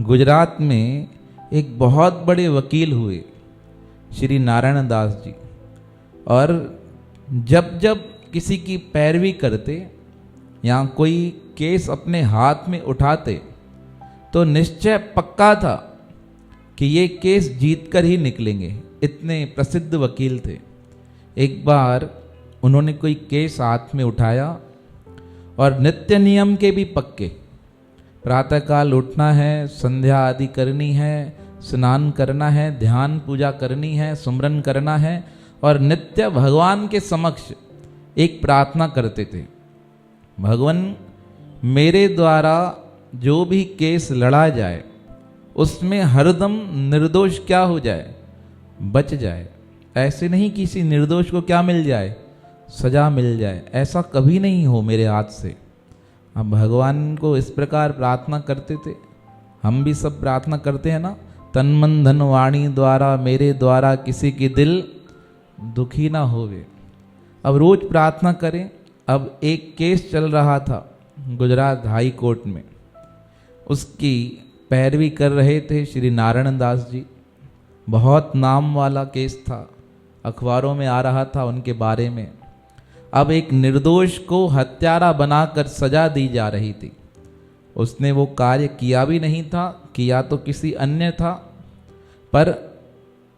गुजरात में एक बहुत बड़े वकील हुए श्री नारायण दास जी। और जब जब किसी की पैरवी करते या कोई केस अपने हाथ में उठाते तो निश्चय पक्का था कि ये केस जीत कर ही निकलेंगे। इतने प्रसिद्ध वकील थे। एक बार उन्होंने कोई केस हाथ में उठाया और नित्य नियम के भी पक्के, प्रातःकाल उठना है, संध्या आदि करनी है, स्नान करना है, ध्यान पूजा करनी है, सुमरन करना है और नित्य भगवान के समक्ष एक प्रार्थना करते थे, भगवान मेरे द्वारा जो भी केस लड़ा जाए उसमें हरदम निर्दोष क्या हो जाए, बच जाए। ऐसे नहीं किसी निर्दोष को क्या मिल जाए, सजा मिल जाए, ऐसा कभी नहीं हो मेरे हाथ से। अब भगवान को इस प्रकार प्रार्थना करते थे। हम भी सब प्रार्थना करते हैं ना, तन मन धन वाणी द्वारा मेरे द्वारा किसी की दिल दुखी ना होवे। अब रोज प्रार्थना करें। अब एक केस चल रहा था गुजरात हाई कोर्ट में, उसकी पैरवी कर रहे थे श्री नारायण दास जी। बहुत नाम वाला केस था, अखबारों में आ रहा था उनके बारे में। अब एक निर्दोष को हत्यारा बनाकर सजा दी जा रही थी। उसने वो कार्य किया भी नहीं था, किया तो किसी अन्य था, पर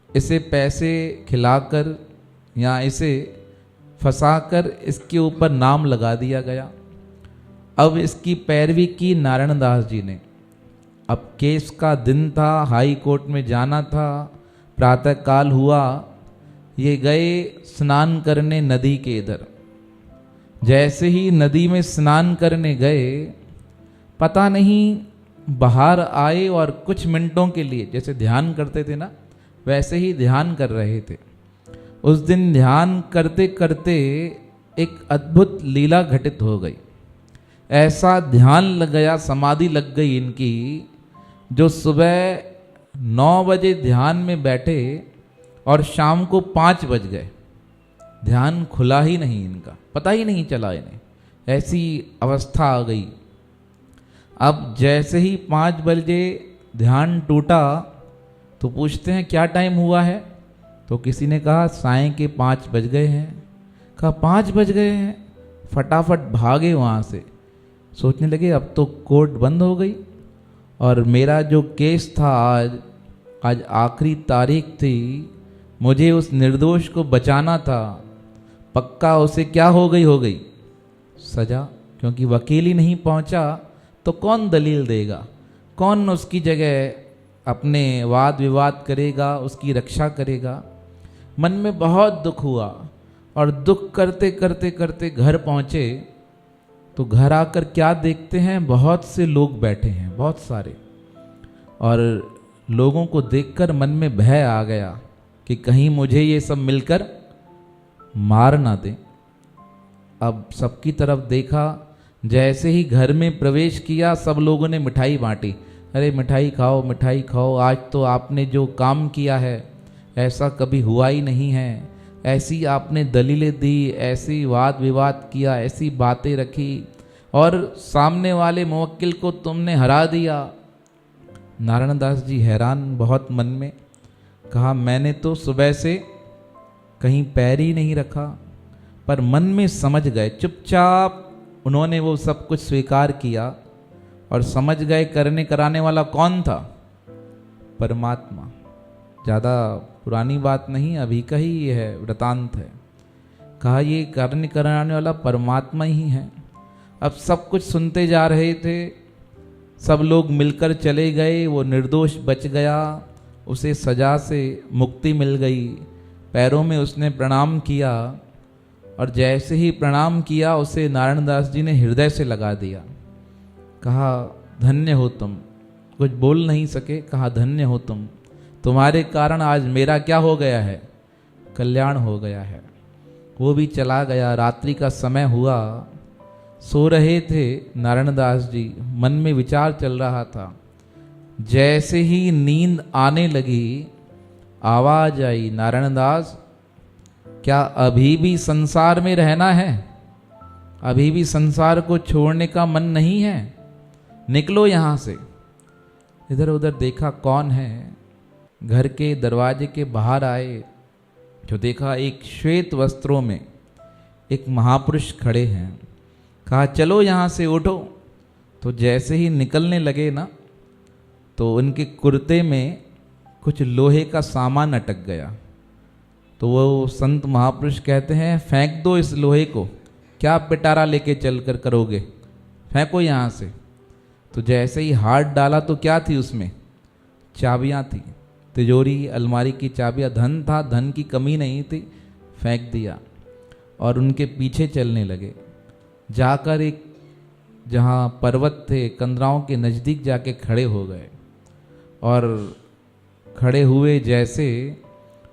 इसे पैसे खिलाकर या इसे फंसाकर इसके ऊपर नाम लगा दिया गया। अब इसकी पैरवी की नारायण दास जी ने। अब केस का दिन था, हाई कोर्ट में जाना था, प्रातःकाल हुआ, ये गए स्नान करने नदी के इधर। जैसे ही नदी में स्नान करने गए, पता नहीं बाहर आए और कुछ मिनटों के लिए जैसे ध्यान करते थे ना, वैसे ही ध्यान कर रहे थे। उस दिन ध्यान करते करते एक अद्भुत लीला घटित हो गई। ऐसा ध्यान लग गया, समाधि लग गई इनकी, जो सुबह 9 बजे ध्यान में बैठे और शाम को 5 बज गए, ध्यान खुला ही नहीं इनका, पता ही नहीं चला इन्हें, ऐसी अवस्था आ गई। अब जैसे ही 5 बजे ध्यान टूटा तो पूछते हैं क्या टाइम हुआ है, तो किसी ने कहा साय के 5 बज गए हैं। कहा 5 बज गए हैं, फटाफट भागे वहाँ से। सोचने लगे अब तो कोर्ट बंद हो गई और मेरा जो केस था आज आखिरी तारीख थी, मुझे उस निर्दोष को बचाना था, पक्का उसे क्या हो गई सजा। क्योंकि वकील ही नहीं पहुंचा तो कौन दलील देगा, कौन उसकी जगह अपने वाद विवाद करेगा, उसकी रक्षा करेगा। मन में बहुत दुख हुआ और दुख करते करते करते घर पहुंचे तो घर आकर क्या देखते हैं, बहुत से लोग बैठे हैं, बहुत सारे। और लोगों को देखकर मन में भय आ गया कि कहीं मुझे ये सब मिलकर मार ना दें। अब सबकी तरफ देखा, जैसे ही घर में प्रवेश किया सब लोगों ने मिठाई बांटी। अरे मिठाई खाओ, मिठाई खाओ, आज तो आपने जो काम किया है ऐसा कभी हुआ ही नहीं है, ऐसी आपने दलीलें दी, ऐसी वाद विवाद किया, ऐसी बातें रखी और सामने वाले मुवक्किल को तुमने हरा दिया। नारायण दास जी हैरान बहुत मन में। कहा मैंने तो सुबह से कहीं पैर ही नहीं रखा, पर मन में समझ गए, चुपचाप उन्होंने वो सब कुछ स्वीकार किया और समझ गए करने कराने वाला कौन था, परमात्मा। ज़्यादा पुरानी बात नहीं, अभी का ही ये है, वृतांत है। कहा ये करने कराने वाला परमात्मा ही है। अब सब कुछ सुनते जा रहे थे, सब लोग मिलकर चले गए, वो निर्दोष बच गया, उसे सजा से मुक्ति मिल गई। पैरों में उसने प्रणाम किया और जैसे ही प्रणाम किया उसे नारायण दास जी ने हृदय से लगा दिया। कहा धन्य हो तुम। कुछ बोल नहीं सके, कहा धन्य हो तुम, तुम्हारे कारण आज मेरा क्या हो गया है, कल्याण हो गया है। वो भी चला गया। रात्रि का समय हुआ, सो रहे थे नारायण दास जी, मन में विचार चल रहा था। जैसे ही नींद आने लगी, आवाज आई, नारायण दास क्या अभी भी संसार में रहना है, अभी भी संसार को छोड़ने का मन नहीं है, निकलो यहां से। इधर उधर देखा कौन है, घर के दरवाजे के बाहर आए तो देखा एक श्वेत वस्त्रों में एक महापुरुष खड़े हैं। कहा चलो यहाँ से उठो। तो जैसे ही निकलने लगे ना, तो उनके कुर्ते में कुछ लोहे का सामान अटक गया। तो वो संत महापुरुष कहते हैं फेंक दो इस लोहे को, क्या पिटारा लेके चल कर करोगे, फेंको यहाँ से। तो जैसे ही हाथ डाला तो क्या थी उसमें, चाबियाँ थी, तिजोरी अलमारी की चाबियाँ, धन था, धन की कमी नहीं थी, फेंक दिया और उनके पीछे चलने लगे। जाकर एक जहाँ पर्वत थे कंदराओं के नज़दीक जाके खड़े हो गए और खड़े हुए जैसे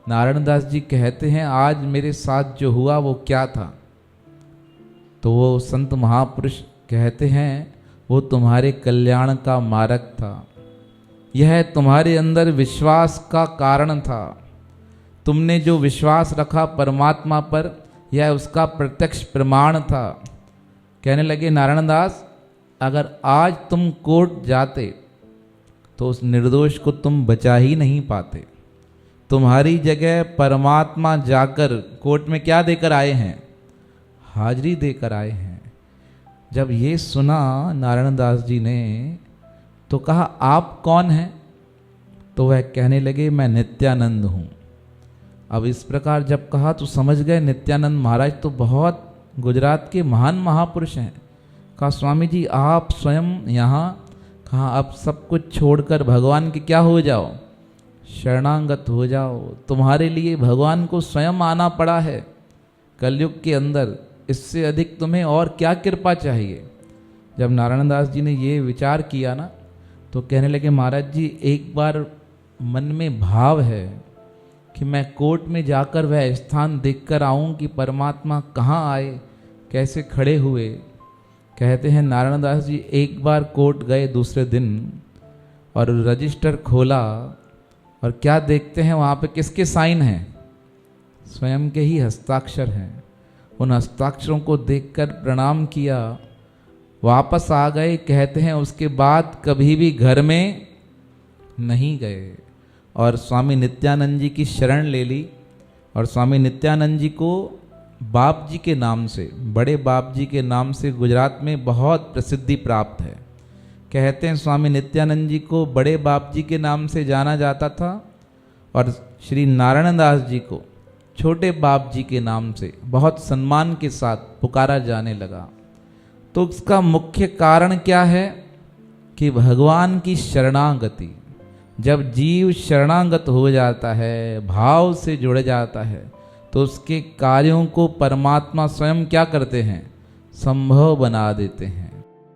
नारायण दास जी कहते हैं आज मेरे साथ जो हुआ वो क्या था। तो वो संत महापुरुष कहते हैं वो तुम्हारे कल्याण का मार्ग था, यह तुम्हारे अंदर विश्वास का कारण था। तुमने जो विश्वास रखा परमात्मा पर, यह उसका प्रत्यक्ष प्रमाण था। कहने लगे नारायण दास, अगर आज तुम कोर्ट जाते तो उस निर्दोष को तुम बचा ही नहीं पाते। तुम्हारी जगह परमात्मा जाकर कोर्ट में क्या देकर आए हैं, हाजिरी देकर आए हैं। जब ये सुना नारायण दास जी ने तो कहा आप कौन हैं? तो वह कहने लगे मैं नित्यानंद हूँ। अब इस प्रकार जब कहा तो समझ गए नित्यानंद महाराज तो बहुत गुजरात के महान महापुरुष हैं। कहा स्वामी जी आप स्वयं यहाँ? कहा अब सब कुछ छोड़कर भगवान के क्या हो जाओ, शरणागत हो जाओ। तुम्हारे लिए भगवान को स्वयं आना पड़ा है कलयुग के अंदर, इससे अधिक तुम्हें और क्या कृपा चाहिए। जब नारायण दास जी ने ये विचार किया ना तो कहने लगे महाराज जी एक बार मन में भाव है कि मैं कोर्ट में जाकर वह स्थान देखकर आऊं कि परमात्मा कहाँ आए, कैसे खड़े हुए। कहते हैं नारायण दास जी एक बार कोर्ट गए दूसरे दिन और रजिस्टर खोला और क्या देखते हैं वहाँ पे किसके साइन हैं, स्वयं के ही हस्ताक्षर हैं। उन हस्ताक्षरों को देखकर प्रणाम किया, वापस आ गए। कहते हैं उसके बाद कभी भी घर में नहीं गए और स्वामी नित्यानंद जी की शरण ले ली। और स्वामी नित्यानंद जी को बाप जी के नाम से, बड़े बाप जी के नाम से गुजरात में बहुत प्रसिद्धि प्राप्त है। कहते हैं स्वामी नित्यानंद जी को बड़े बाप जी के नाम से जाना जाता था और श्री नारायण दास जी को छोटे बाप जी के नाम से बहुत सम्मान के साथ पुकारा जाने लगा। तो उसका मुख्य कारण क्या है कि भगवान की शरणागति। जब जीव शरणागत हो जाता है, भाव से जुड़ जाता है, तो उसके कार्यों को परमात्मा स्वयं क्या करते हैं, संभव बना देते हैं।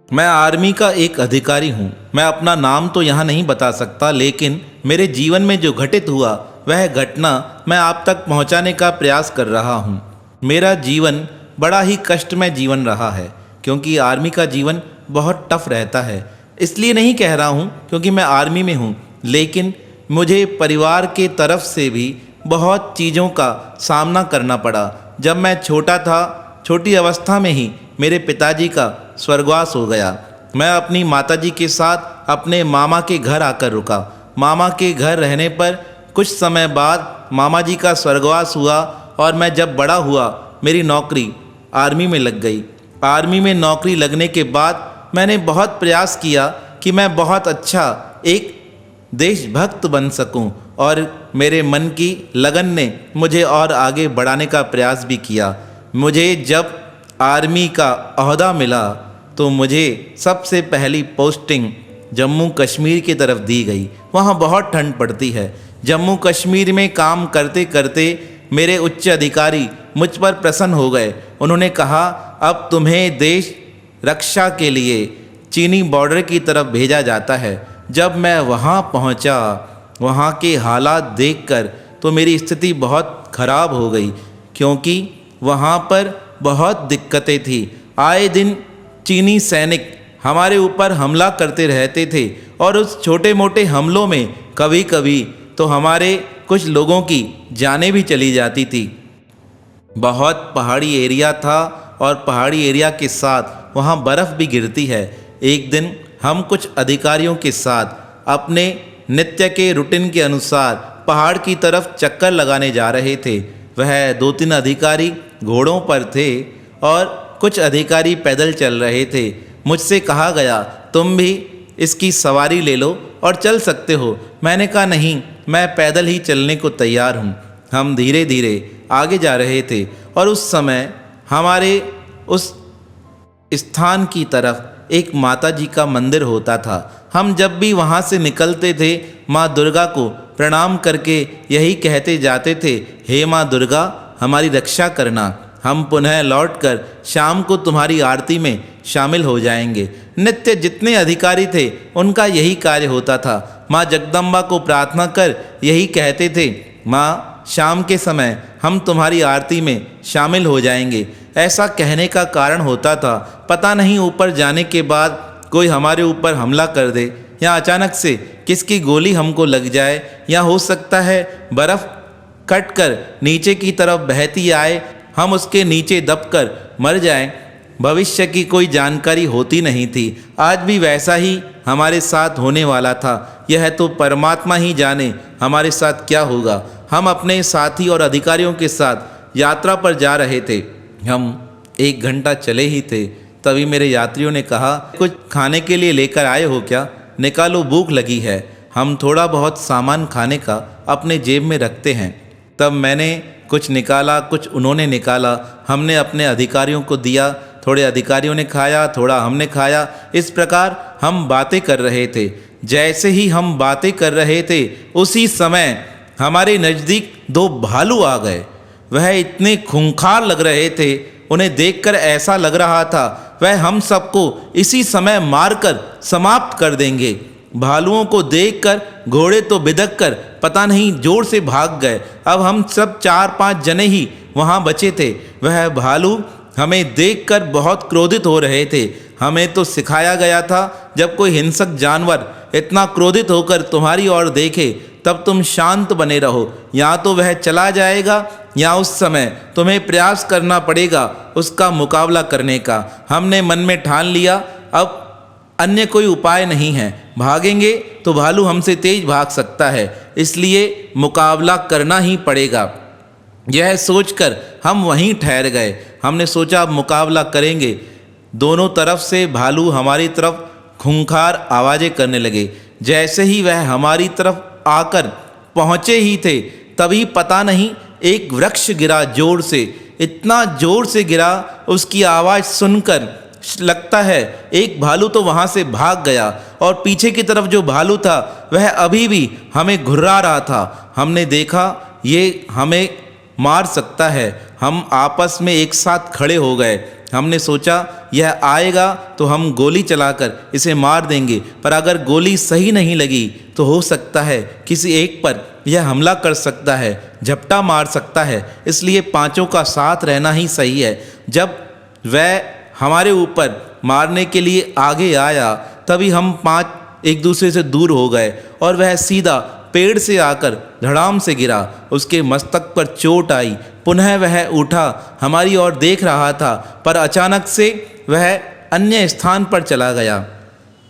मैं आर्मी का एक अधिकारी हूँ। मैं अपना नाम तो यहाँ नहीं बता सकता, लेकिन मेरे जीवन में जो घटित हुआ वह घटना मैं आप तक पहुँचाने का प्रयास कर रहा हूँ। मेरा जीवन बड़ा ही कष्टमय जीवन रहा है, क्योंकि आर्मी का जीवन बहुत टफ रहता है। इसलिए नहीं कह रहा हूँ क्योंकि मैं आर्मी में हूँ, लेकिन मुझे परिवार के तरफ से भी बहुत चीज़ों का सामना करना पड़ा। जब मैं छोटा था, छोटी अवस्था में ही मेरे पिताजी का स्वर्गवास हो गया। मैं अपनी माताजी के साथ अपने मामा के घर आकर रुका। मामा के घर रहने पर कुछ समय बाद मामा जी का स्वर्गवास हुआ और मैं जब बड़ा हुआ मेरी नौकरी आर्मी में लग गई। आर्मी में नौकरी लगने के बाद मैंने बहुत प्रयास किया कि मैं बहुत अच्छा एक देशभक्त बन सकूं, और मेरे मन की लगन ने मुझे और आगे बढ़ाने का प्रयास भी किया। मुझे जब आर्मी का ओहदा मिला तो मुझे सबसे पहली पोस्टिंग जम्मू कश्मीर की तरफ दी गई। वहाँ बहुत ठंड पड़ती है। जम्मू कश्मीर में काम करते करते मेरे उच्च अधिकारी मुझ पर प्रसन्न हो गए। उन्होंने कहा अब तुम्हें देश रक्षा के लिए चीनी बॉर्डर की तरफ भेजा जाता है। जब मैं वहाँ पहुँचा, वहाँ के हालात देखकर तो मेरी स्थिति बहुत खराब हो गई, क्योंकि वहाँ पर बहुत दिक्कतें थी। आए दिन चीनी सैनिक हमारे ऊपर हमला करते रहते थे और उस छोटे मोटे हमलों में कभी कभी तो हमारे कुछ लोगों की जानें भी चली जाती थी। बहुत पहाड़ी एरिया था और पहाड़ी एरिया के साथ वहाँ बर्फ़ भी गिरती है। एक दिन हम कुछ अधिकारियों के साथ अपने नित्य के रूटीन के अनुसार पहाड़ की तरफ चक्कर लगाने जा रहे थे। वह 2-3 अधिकारी घोड़ों पर थे और कुछ अधिकारी पैदल चल रहे थे। मुझसे कहा गया, तुम भी इसकी सवारी ले लो और चल सकते हो। मैंने कहा नहीं, मैं पैदल ही चलने को तैयार हूँ। हम धीरे धीरे आगे जा रहे थे और उस समय हमारे उस स्थान की तरफ एक माता जी का मंदिर होता था। हम जब भी वहाँ से निकलते थे माँ दुर्गा को प्रणाम करके यही कहते जाते थे, हे माँ दुर्गा हमारी रक्षा करना, हम पुनः लौटकर शाम को तुम्हारी आरती में शामिल हो जाएंगे। नित्य जितने अधिकारी थे उनका यही कार्य होता था। माँ जगदम्बा को प्रार्थना कर यही कहते थे, माँ शाम के समय हम तुम्हारी आरती में शामिल हो जाएंगे। ऐसा कहने का कारण होता था, पता नहीं ऊपर जाने के बाद कोई हमारे ऊपर हमला कर दे या अचानक से किसकी गोली हमको लग जाए, या हो सकता है बर्फ़ कट कर नीचे की तरफ बहती आए, हम उसके नीचे दबकर मर जाएं। भविष्य की कोई जानकारी होती नहीं थी। आज भी वैसा ही हमारे साथ होने वाला था। यह तो परमात्मा ही जाने हमारे साथ क्या होगा। हम अपने साथी और अधिकारियों के साथ यात्रा पर जा रहे थे। हम 1 घंटा चले ही थे, तभी मेरे यात्रियों ने कहा, कुछ खाने के लिए लेकर आए हो क्या? निकालो, भूख लगी है। हम थोड़ा बहुत सामान खाने का अपने जेब में रखते हैं। तब मैंने कुछ निकाला, कुछ उन्होंने निकाला। हमने अपने अधिकारियों को दिया, थोड़े अधिकारियों ने खाया, थोड़ा हमने खाया। इस प्रकार हम बातें कर रहे थे। जैसे ही हम बातें कर रहे थे उसी समय हमारे नज़दीक 2 भालू आ गए। वह इतने खूंखार लग रहे थे, उन्हें देखकर ऐसा लग रहा था वह हम सबको इसी समय मारकर समाप्त कर देंगे। भालुओं को देखकर घोड़े तो बिदक कर पता नहीं जोर से भाग गए। अब हम सब 4-5 जने ही वहाँ बचे थे। वह भालू हमें देखकर बहुत क्रोधित हो रहे थे। हमें तो सिखाया गया था, जब कोई हिंसक जानवर इतना क्रोधित होकर तुम्हारी ओर देखे तब तुम शांत बने रहो, या तो वह चला जाएगा या उस समय तुम्हें प्रयास करना पड़ेगा उसका मुकाबला करने का। हमने मन में ठान लिया, अब अन्य कोई उपाय नहीं है। भागेंगे तो भालू हमसे तेज भाग सकता है, इसलिए मुकाबला करना ही पड़ेगा। यह सोचकर हम वहीं ठहर गए। हमने सोचा अब मुकाबला करेंगे। दोनों तरफ से भालू हमारी तरफ खूंखार आवाज़ें करने लगे। जैसे ही वह हमारी तरफ आकर पहुँचे ही थे, तभी पता नहीं एक वृक्ष गिरा जोर से, इतना जोर से गिरा, उसकी आवाज़ सुनकर लगता है एक भालू तो वहाँ से भाग गया और पीछे की तरफ जो भालू था वह अभी भी हमें घुर्रा रहा था। हमने देखा ये हमें मार सकता है। हम आपस में एक साथ खड़े हो गए। हमने सोचा यह आएगा तो हम गोली चलाकर इसे मार देंगे, पर अगर गोली सही नहीं लगी तो हो सकता है किसी एक पर यह हमला कर सकता है, झपटा मार सकता है। इसलिए 5 का साथ रहना ही सही है। जब वह हमारे ऊपर मारने के लिए आगे आया तभी हम 5 एक दूसरे से दूर हो गए और वह सीधा पेड़ से आकर धड़ाम से गिरा। उसके मस्तक पर चोट आई। पुनः वह उठा, हमारी ओर देख रहा था, पर अचानक से वह अन्य स्थान पर चला गया।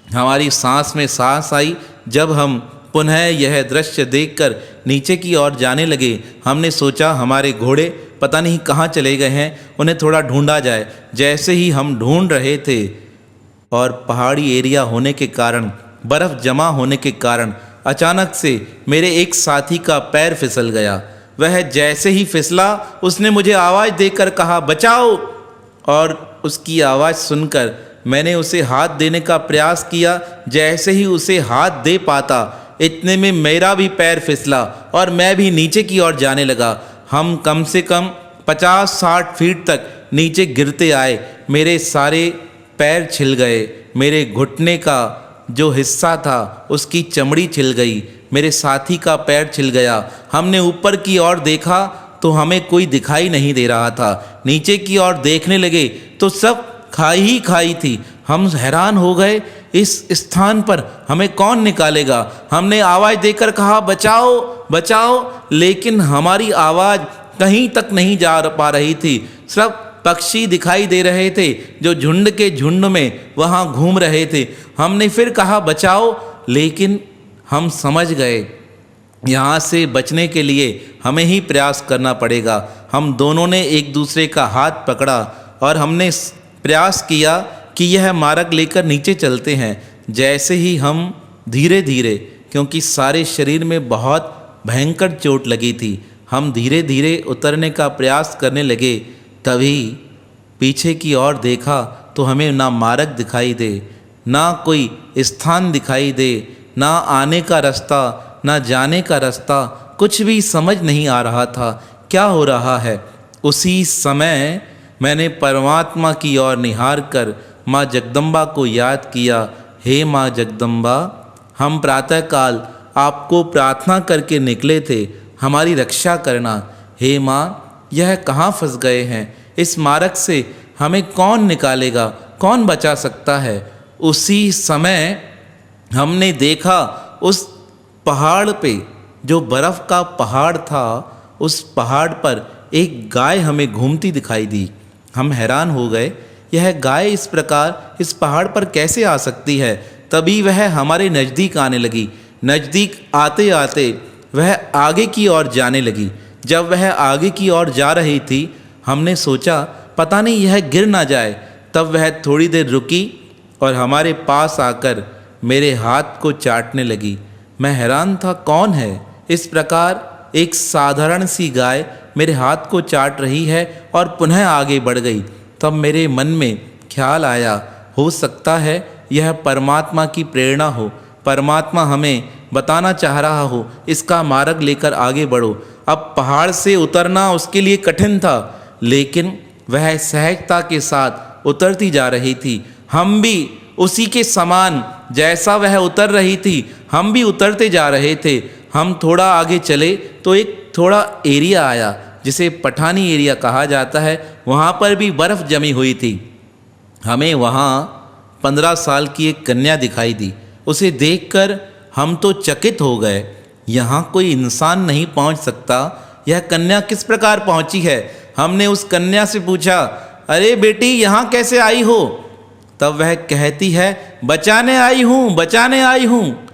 हमारी सांस में सांस आई जब हम पुनः यह दृश्य देखकर नीचे की ओर जाने लगे। हमने सोचा हमारे घोड़े पता नहीं कहाँ चले गए हैं, उन्हें थोड़ा ढूंढा जाए। जैसे ही हम ढूंढ रहे थे और पहाड़ी एरिया होने के कारण, बर्फ़ जमा होने के कारण अचानक से मेरे एक साथी का पैर फिसल गया। वह जैसे ही फिसला उसने मुझे आवाज़ देकर कहा, बचाओ। और उसकी आवाज़ सुनकर मैंने उसे हाथ देने का प्रयास किया। जैसे ही उसे हाथ दे पाता इतने में मेरा भी पैर फिसला और मैं भी नीचे की ओर जाने लगा। हम कम से कम 50-60 फीट तक नीचे गिरते आए। मेरे सारे पैर छिल गए। मेरे घुटने का जो हिस्सा था उसकी चमड़ी छिल गई। मेरे साथी का पैर छिल गया। हमने ऊपर की ओर देखा तो हमें कोई दिखाई नहीं दे रहा था। नीचे की ओर देखने लगे तो सब खाई ही खाई थी। हम हैरान हो गए, इस स्थान पर हमें कौन निकालेगा। हमने आवाज़ देकर कहा, बचाओ बचाओ, लेकिन हमारी आवाज़ कहीं तक नहीं जा पा रही थी। सब पक्षी दिखाई दे रहे थे जो झुंड के झुंड में वहाँ घूम रहे थे। हमने फिर कहा बचाओ, लेकिन हम समझ गए यहाँ से बचने के लिए हमें ही प्रयास करना पड़ेगा। हम दोनों ने एक दूसरे का हाथ पकड़ा और हमने प्रयास किया कि यह मार्ग लेकर नीचे चलते हैं। जैसे ही हम धीरे धीरे, क्योंकि सारे शरीर में बहुत भयंकर चोट लगी थी, हम धीरे धीरे उतरने का प्रयास करने लगे, तभी पीछे की ओर देखा तो हमें ना मार्ग दिखाई दे, ना कोई स्थान दिखाई दे, ना आने का रास्ता, ना जाने का रास्ता, कुछ भी समझ नहीं आ रहा था क्या हो रहा है। उसी समय मैंने परमात्मा की ओर निहार कर माँ जगदम्बा को याद किया। हे माँ जगदम्बा, हम प्रातःकाल आपको प्रार्थना करके निकले थे, हमारी रक्षा करना। हे माँ, यह कहाँ फंस गए हैं? इस मार्ग से हमें कौन निकालेगा, कौन बचा सकता है? उसी समय हमने देखा उस पहाड़ पे, जो बर्फ़ का पहाड़ था, उस पहाड़ पर एक गाय हमें घूमती दिखाई दी। हम हैरान हो गए, यह गाय इस प्रकार इस पहाड़ पर कैसे आ सकती है? तभी वह हमारे नज़दीक आने लगी। नज़दीक आते आते वह आगे की ओर जाने लगी। जब वह आगे की ओर जा रही थी, हमने सोचा पता नहीं यह गिर ना जाए। तब वह थोड़ी देर रुकी और हमारे पास आकर मेरे हाथ को चाटने लगी। मैं हैरान था, कौन है? इस प्रकार एक साधारण सी गाय मेरे हाथ को चाट रही है और पुनः आगे बढ़ गई। तब मेरे मन में ख्याल आया, हो सकता है यह परमात्मा की प्रेरणा हो, परमात्मा हमें बताना चाह रहा हो, इसका मार्ग लेकर आगे बढ़ो। अब पहाड़ से उतरना उसके लिए कठिन था, लेकिन वह सहजता के साथ उतरती जा रही थी। हम भी उसी के समान, जैसा वह उतर रही थी, हम भी उतरते जा रहे थे। हम थोड़ा आगे चले तो एक थोड़ा एरिया आया, जिसे पठानी एरिया कहा जाता है। वहाँ पर भी बर्फ़ जमी हुई थी। हमें वहाँ 15 साल की एक कन्या दिखाई दी। उसे देखकर हम तो चकित हो गए, यहाँ कोई इंसान नहीं पहुँच सकता, यह कन्या किस प्रकार पहुँची है? हमने उस कन्या से पूछा, अरे बेटी, यहाँ कैसे आई हो? तब वह कहती है, बचाने आई हूँ, बचाने आई हूँ।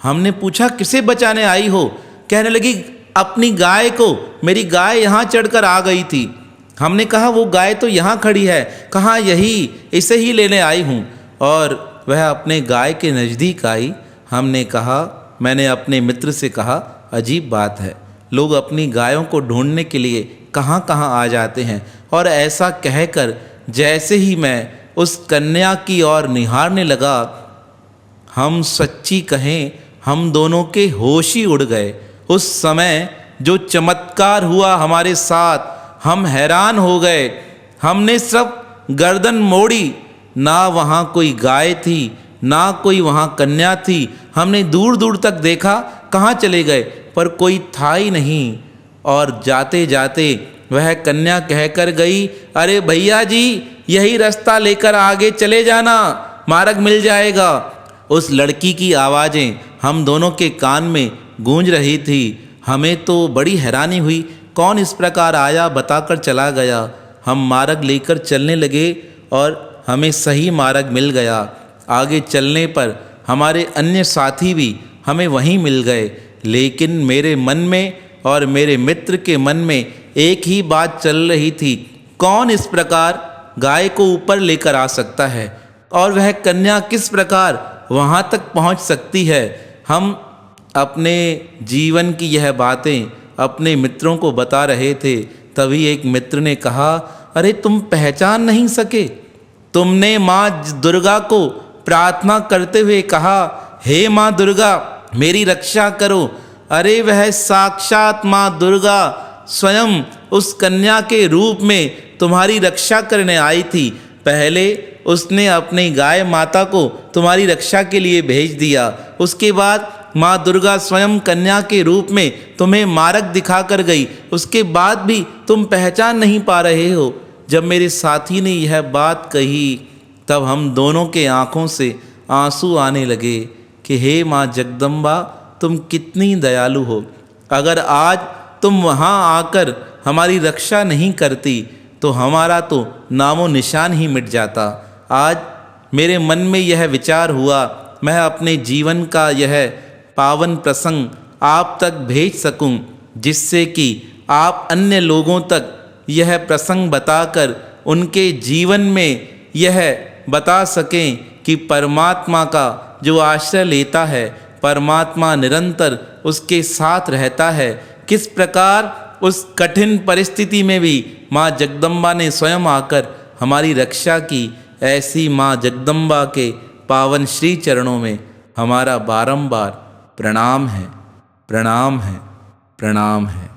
हमने पूछा, किसे बचाने आई हो? कहने लगी, अपनी गाय को, मेरी गाय यहाँ चढ़कर आ गई थी। हमने कहा, वो गाय तो यहाँ खड़ी है। कहाँ? यही, इसे ही लेने आई हूँ। और वह अपने गाय के नज़दीक आई। हमने कहा, मैंने अपने मित्र से कहा, अजीब बात है, लोग अपनी गायों को ढूंढने के लिए कहाँ कहाँ आ जाते हैं। और ऐसा कहकर जैसे ही मैं उस कन्या की ओर निहारने लगा, हम सच्ची कहें, हम दोनों के होश ही उड़ गए। उस समय जो चमत्कार हुआ हमारे साथ, हम हैरान हो गए। हमने सब गर्दन मोड़ी, ना वहाँ कोई गाय थी, ना कोई वहाँ कन्या थी। हमने दूर दूर तक देखा, कहाँ चले गए, पर कोई था ही नहीं। और जाते जाते वह कन्या कहकर गई, अरे भैया जी, यही रास्ता लेकर आगे चले जाना, मार्ग मिल जाएगा। उस लड़की की आवाज़ें हम दोनों के कान में गूंज रही थी। हमें तो बड़ी हैरानी हुई, कौन इस प्रकार आया, बताकर चला गया। हम मार्ग लेकर चलने लगे और हमें सही मार्ग मिल गया। आगे चलने पर हमारे अन्य साथी भी हमें वहीं मिल गए। लेकिन मेरे मन में और मेरे मित्र के मन में एक ही बात चल रही थी, कौन इस प्रकार गाय को ऊपर लेकर आ सकता है, और वह कन्या किस प्रकार वहाँ तक पहुँच सकती है। हम अपने जीवन की यह बातें अपने मित्रों को बता रहे थे। तभी एक मित्र ने कहा, अरे तुम पहचान नहीं सके? तुमने माँ दुर्गा को प्रार्थना करते हुए कहा, हे माँ दुर्गा, मेरी रक्षा करो। अरे वह साक्षात माँ दुर्गा स्वयं उस कन्या के रूप में तुम्हारी रक्षा करने आई थी। पहले उसने अपनी गाय माता को तुम्हारी रक्षा के लिए भेज दिया, उसके बाद माँ दुर्गा स्वयं कन्या के रूप में तुम्हें मार्ग दिखा कर गई। उसके बाद भी तुम पहचान नहीं पा रहे हो। जब मेरे साथी ने यह बात कही, तब हम दोनों के आँखों से आंसू आने लगे कि हे माँ जगदम्बा, तुम कितनी दयालु हो। अगर आज तुम वहाँ आकर हमारी रक्षा नहीं करती तो हमारा तो नामो निशान ही मिट जाता। आज मेरे मन में यह विचार हुआ, मैं अपने जीवन का यह पावन प्रसंग आप तक भेज सकूं, जिससे कि आप अन्य लोगों तक यह प्रसंग बताकर उनके जीवन में यह बता सकें कि परमात्मा का जो आश्रय लेता है, परमात्मा निरंतर उसके साथ रहता है। किस प्रकार उस कठिन परिस्थिति में भी माँ जगदम्बा ने स्वयं आकर हमारी रक्षा की, ऐसी माँ जगदम्बा के पावन श्री चरणों में हमारा बारंबार प्रणाम है, प्रणाम है, प्रणाम है।